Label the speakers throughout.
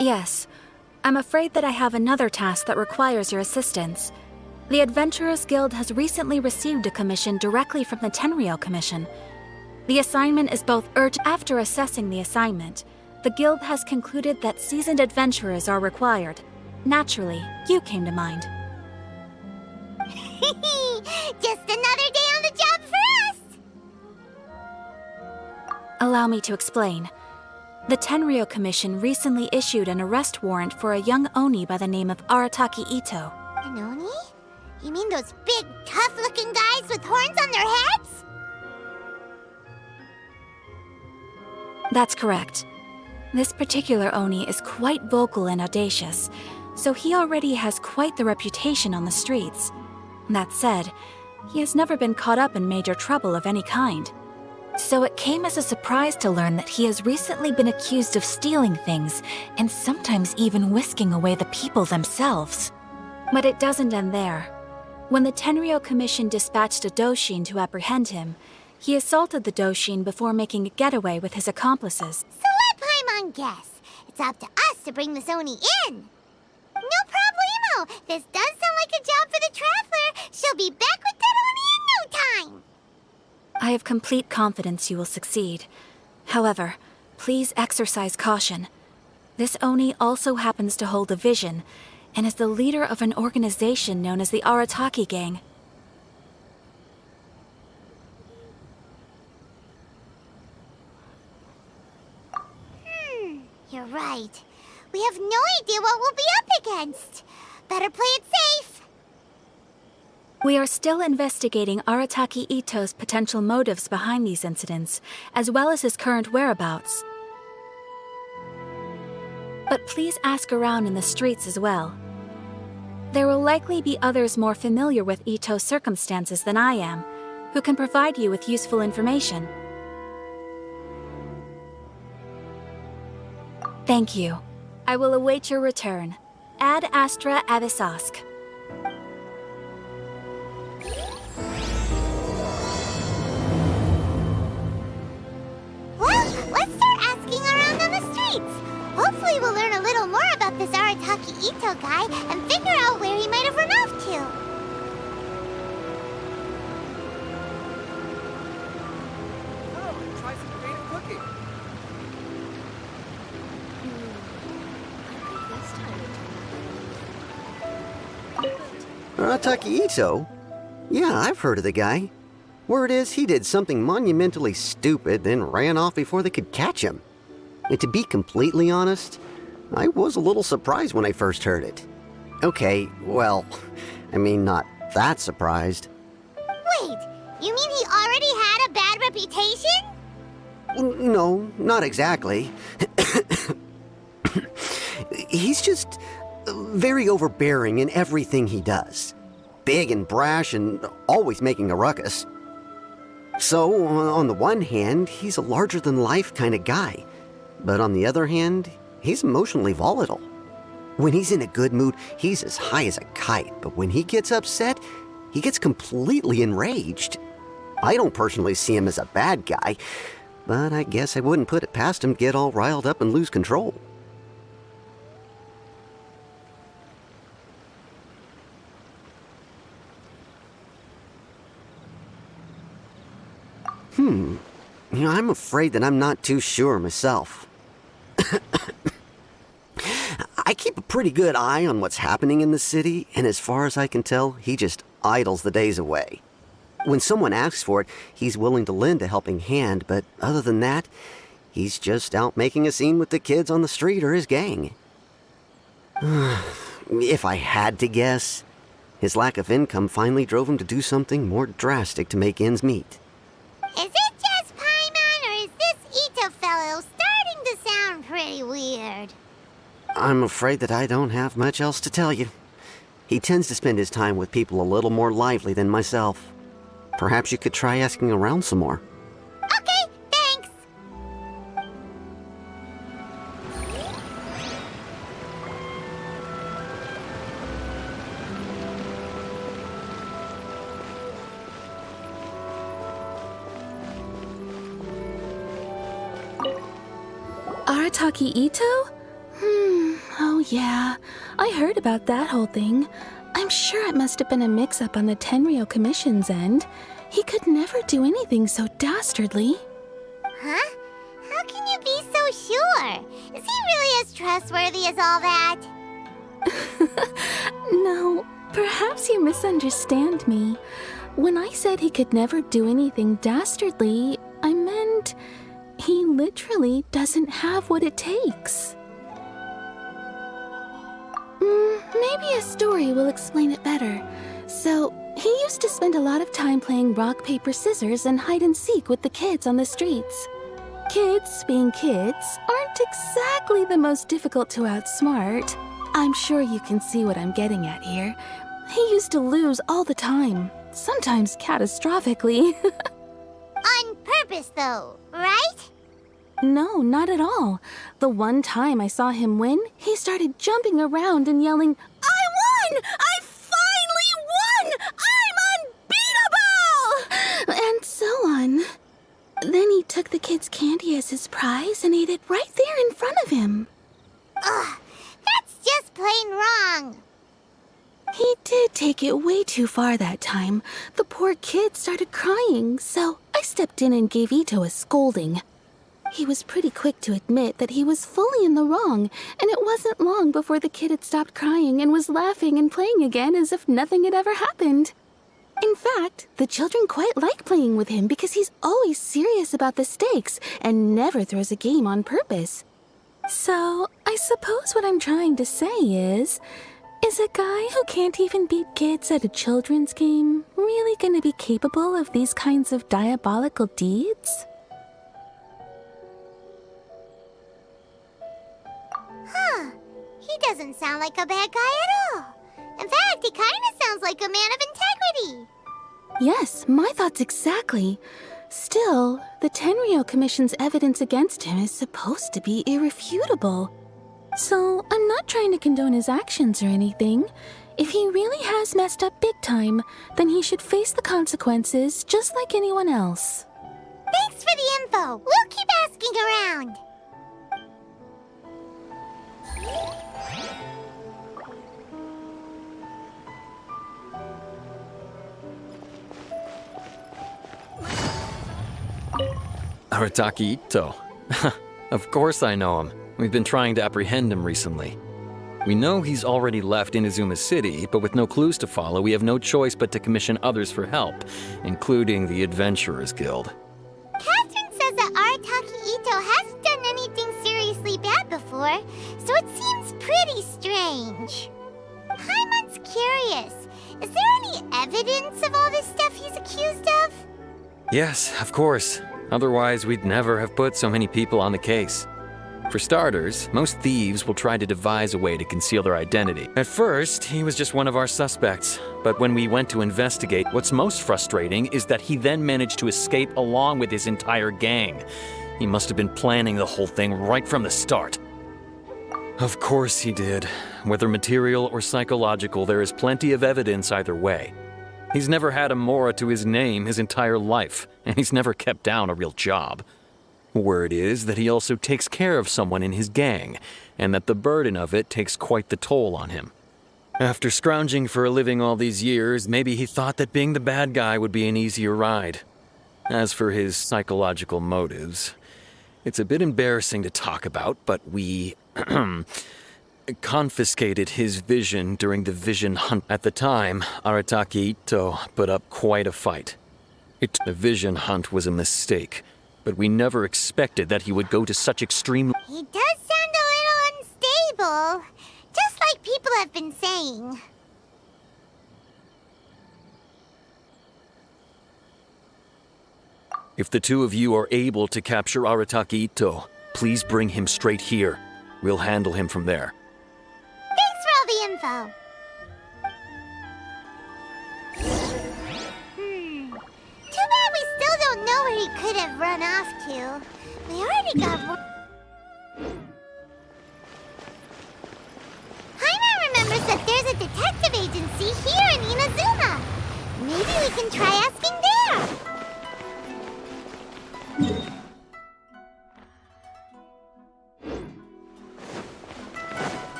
Speaker 1: Yes. I'm afraid that I have another task that requires your assistance. The Adventurers Guild has recently received a commission directly from the Tenryou Commission. The assignment is both urgent. After assessing the assignment, the Guild has concluded that seasoned adventurers are required. Naturally, you came to mind.
Speaker 2: Just another day on the job for us!
Speaker 1: Allow me to explain. The Tenryou Commission recently issued an arrest warrant for a young Oni by the name of Arataki Ito.
Speaker 2: An Oni? You mean those big, tough-looking guys with horns on their heads?
Speaker 1: That's correct. This particular Oni is quite vocal and audacious, so he already has quite the reputation on the streets. That said, he has never been caught up in major trouble of any kind. So it came as a surprise to learn that he has recently been accused of stealing things, and sometimes even whisking away the people themselves. But it doesn't end there. When the Tenryou Commission dispatched a Doshin to apprehend him, he assaulted the Doshin before making a getaway with his accomplices.
Speaker 2: So let Paimon guess. It's up to us to bring this Oni in. No problemo! This does sound like a job for the Traveler. She'll be back with that Oni in no time!
Speaker 1: I have complete confidence you will succeed. However, please exercise caution. This Oni also happens to hold a vision, and is the leader of an organization known as the Arataki Gang.
Speaker 2: You're right. We have no idea what we'll be up against. Better play it safe.
Speaker 1: We are still investigating Arataki Ito's potential motives behind these incidents, as well as his current whereabouts. But please ask around in the streets as well. There will likely be others more familiar with Ito's circumstances than I am, who can provide you with useful information. Thank you. I will await your return. Ad Astra Avisask.
Speaker 2: Well, let's start asking around on the streets. Hopefully we'll learn a little more about this Arataki Ito guy and figure out where he might have run off to.
Speaker 3: Oh, try some creative cooking.
Speaker 4: Arataki Ito? Yeah, I've heard of the guy. Word is he did something monumentally stupid, then ran off before they could catch him. And to be completely honest, I was a little surprised when I first heard it. Okay, well, I mean, not that surprised.
Speaker 2: Wait, you mean he already had a bad reputation?
Speaker 4: No, not exactly. He's just very overbearing in everything he does. Big and brash and always making a ruckus. So, on the one hand, he's a larger-than-life kind of guy. But on the other hand, he's emotionally volatile. When he's in a good mood, he's as high as a kite. But when he gets upset, he gets completely enraged. I don't personally see him as a bad guy, but I guess I wouldn't put it past him to get all riled up and lose control. I'm afraid that I'm not too sure myself. I keep a pretty good eye on what's happening in the city, and as far as I can tell, he just idles the days away. When someone asks for it, he's willing to lend a helping hand, but other than that, he's just out making a scene with the kids on the street or his gang. If I had to guess, his lack of income finally drove him to do something more drastic to make ends meet.
Speaker 2: Is it just Paimon, or is this Ito fellow starting to sound pretty weird?
Speaker 4: I'm afraid that I don't have much else to tell you. He tends to spend his time with people a little more lively than myself. Perhaps you could try asking around some more.
Speaker 2: Okay, thanks!
Speaker 1: Arataki Ito?
Speaker 5: Yeah, I heard about that whole thing. I'm sure it must have been a mix-up on the Tenryou Commission's end. He could never do anything so dastardly.
Speaker 2: Huh? How can you be so sure? Is he really as trustworthy as all that?
Speaker 5: No, perhaps you misunderstand me. When I said he could never do anything dastardly, I meant he literally doesn't have what it takes. Maybe a story will explain it better. So, he used to spend a lot of time playing rock, paper, scissors and hide and seek with the kids on the streets. Kids, being kids, aren't exactly the most difficult to outsmart. I'm sure you can see what I'm getting at here. He used to lose all the time, sometimes catastrophically.
Speaker 2: On purpose, though, right?
Speaker 5: No, not at all. The one time I saw him win, he started jumping around and yelling, "I won! I finally won! I'm unbeatable!" And so on. Then he took the kid's candy as his prize and ate it right there in front of him.
Speaker 2: Ugh, that's just plain wrong.
Speaker 5: He did take it way too far that time. The poor kid started crying, so I stepped in and gave Ito a scolding. He was pretty quick to admit that he was fully in the wrong, and it wasn't long before the kid had stopped crying and was laughing and playing again as if nothing had ever happened. In fact, the children quite like playing with him because he's always serious about the stakes and never throws a game on purpose. So, I suppose what I'm trying to say is a guy who can't even beat kids at a children's game really gonna be capable of these kinds of diabolical deeds?
Speaker 2: Huh. He doesn't sound like a bad guy at all. In fact, he kind of sounds like a man of integrity.
Speaker 5: Yes, my thoughts exactly. Still, the Tenryou Commission's evidence against him is supposed to be irrefutable. So, I'm not trying to condone his actions or anything. If he really has messed up big time, then he should face the consequences just like anyone else.
Speaker 2: Thanks for the info. We'll keep asking around.
Speaker 6: Arataki Ito. Of course I know him. We've been trying to apprehend him recently. We know he's already left Inazuma City, but with no clues to follow, we have no choice but to commission others for help, including the Adventurers Guild.
Speaker 2: Catherine says that Arataki Ito hasn't done anything seriously bad before, so it seems pretty strange. Paimon's curious. Is there any evidence of all this stuff he's accused of?
Speaker 6: Yes, of course. Otherwise, we'd never have put so many people on the case. For starters, most thieves will try to devise a way to conceal their identity. At first, he was just one of our suspects, but when we went to investigate, what's most frustrating is that he then managed to escape along with his entire gang. He must have been planning the whole thing right from the start. Of course he did. Whether material or psychological, there is plenty of evidence either way. He's never had a Mora to his name his entire life, and he's never kept down a real job. Word is that he also takes care of someone in his gang, and that the burden of it takes quite the toll on him. After scrounging for a living all these years, maybe he thought that being the bad guy would be an easier ride. As for his psychological motives, it's a bit embarrassing to talk about, but we confiscated his vision during the vision hunt. At the time, Arataki Ito put up quite a fight. The vision hunt was a mistake, but we never expected that he would go to such extreme...
Speaker 2: He does sound a little unstable, just like people have been saying.
Speaker 6: If the two of you are able to capture Arataki Ito, please bring him straight here. We'll handle him from there.
Speaker 2: Thanks for all the info. Too bad we still don't know where he could have run off to. We already got... Paimon remembers that there's a detective agency here in Inazuma. Maybe we can try asking there.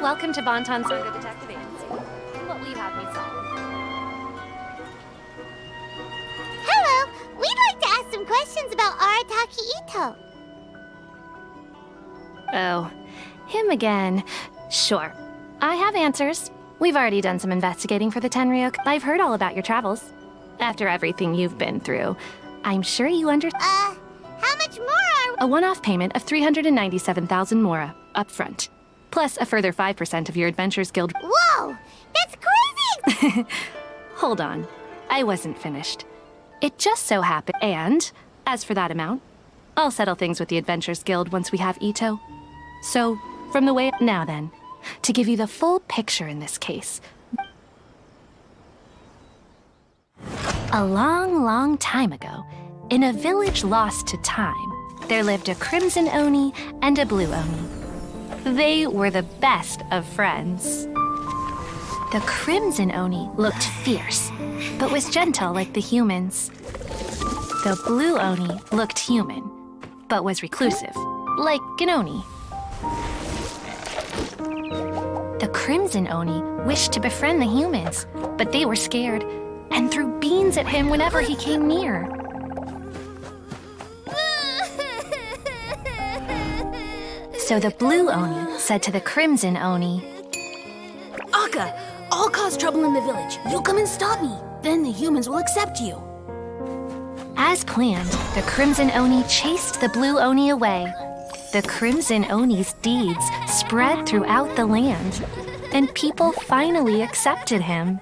Speaker 7: Welcome to Bonton Sanga Detective Agency. What will you have me solve?
Speaker 2: Hello! We'd like to ask some questions about Arataki Ito.
Speaker 7: Oh, him again. Sure. I have answers. We've already done some investigating for the Tenryuk. I've heard all about your travels. After everything you've been through, I'm sure you
Speaker 2: How much more are
Speaker 7: A one-off payment of 397,000 mora, up front. Plus a further 5% of your Adventures Guild.
Speaker 2: Whoa! That's crazy!
Speaker 7: Hold on. I wasn't finished. It just so happened. And, as for that amount, I'll settle things with the Adventures Guild once we have Ito. So, from the way... Now then, to give you the full picture in this case. A long, long time ago, in a village lost to time, there lived a Crimson Oni and a Blue Oni. They were the best of friends. The Crimson Oni looked fierce, but was gentle like the humans. The Blue Oni looked human, but was reclusive, like an Oni. The Crimson Oni wished to befriend the humans, but they were scared and threw beans at him whenever he came near. So the Blue Oni said to the Crimson Oni,
Speaker 5: Akka, I'll cause trouble in the village. You come and stop me. Then the humans will accept you.
Speaker 7: As planned, the Crimson Oni chased the Blue Oni away. The Crimson Oni's deeds spread throughout the land, and people finally accepted him.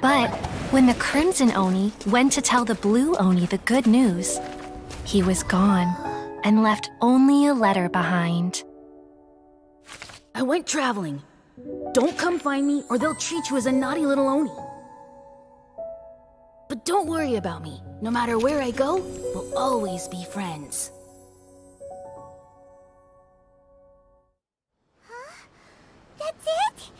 Speaker 7: But when the Crimson Oni went to tell the Blue Oni the good news, he was gone and left only a letter behind.
Speaker 5: I went traveling. Don't come find me or they'll treat you as a naughty little Oni. But don't worry about me. No matter where I go, we'll always be friends.
Speaker 2: That's it?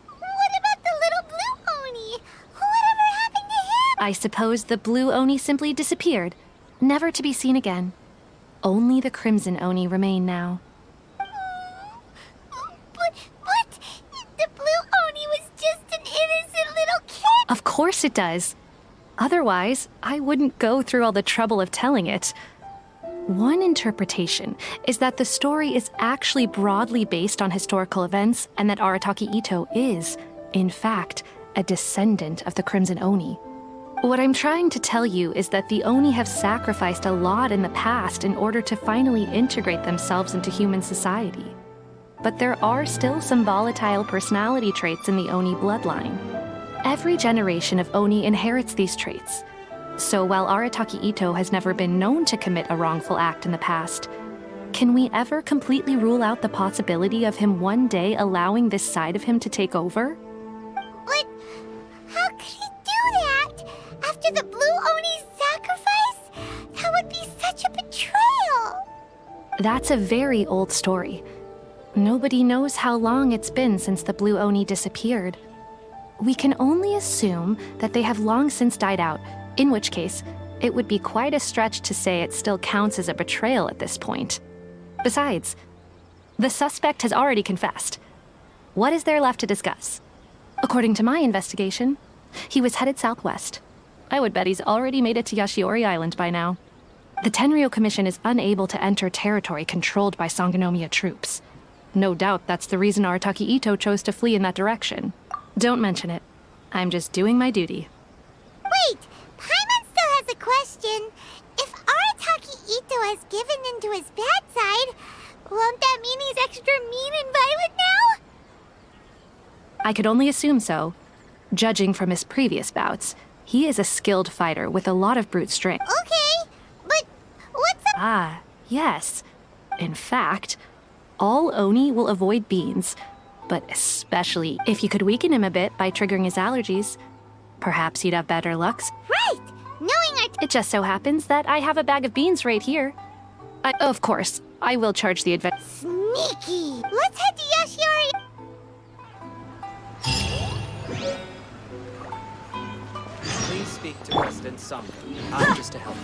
Speaker 2: What about the little Blue Oni? Whatever happened to him?
Speaker 7: I suppose the Blue Oni simply disappeared, never to be seen again. Only the Crimson Oni remain now.
Speaker 2: But the Blue Oni was just an innocent little kid.
Speaker 7: Of course it does. Otherwise, I wouldn't go through all the trouble of telling it. One interpretation is that the story is actually broadly based on historical events and that Arataki Ito is, in fact, a descendant of the Crimson Oni. What I'm trying to tell you is that the Oni have sacrificed a lot in the past in order to finally integrate themselves into human society. But there are still some volatile personality traits in the Oni bloodline. Every generation of Oni inherits these traits. So while Arataki Ito has never been known to commit a wrongful act in the past, can we ever completely rule out the possibility of him one day allowing this side of him to take over?
Speaker 2: But how could he do that? After the Blue Oni's sacrifice? That would be such a betrayal.
Speaker 7: That's a very old story. Nobody knows how long it's been since the Blue Oni disappeared. We can only assume that they have long since died out, in which case, it would be quite a stretch to say it still counts as a betrayal at this point. Besides, the suspect has already confessed. What is there left to discuss? According to my investigation, he was headed southwest. I would bet he's already made it to Yashiori Island by now. The Tenryou Commission is unable to enter territory controlled by Sangonomiya troops. No doubt that's the reason Arataki Ito chose to flee in that direction. Don't mention it. I'm just doing my duty.
Speaker 2: Wait, Paimon still has a question. If Arataki Ito has given in to his bad side, won't that mean he's extra mean and violent now?
Speaker 7: I could only assume so. Judging from his previous bouts, he is a skilled fighter with a lot of brute strength.
Speaker 2: Okay, but what's up?
Speaker 7: Ah, yes. In fact, all Oni will avoid beans, but especially if you could weaken him a bit by triggering his allergies. Perhaps he'd have better luck.
Speaker 2: Right! Knowing our
Speaker 7: It just so happens that I have a bag of beans right here. Of course, I will charge the adventure.
Speaker 2: sneaky! Let's head to Yashiori.
Speaker 3: Please speak to President Sumner. I'm just a helper.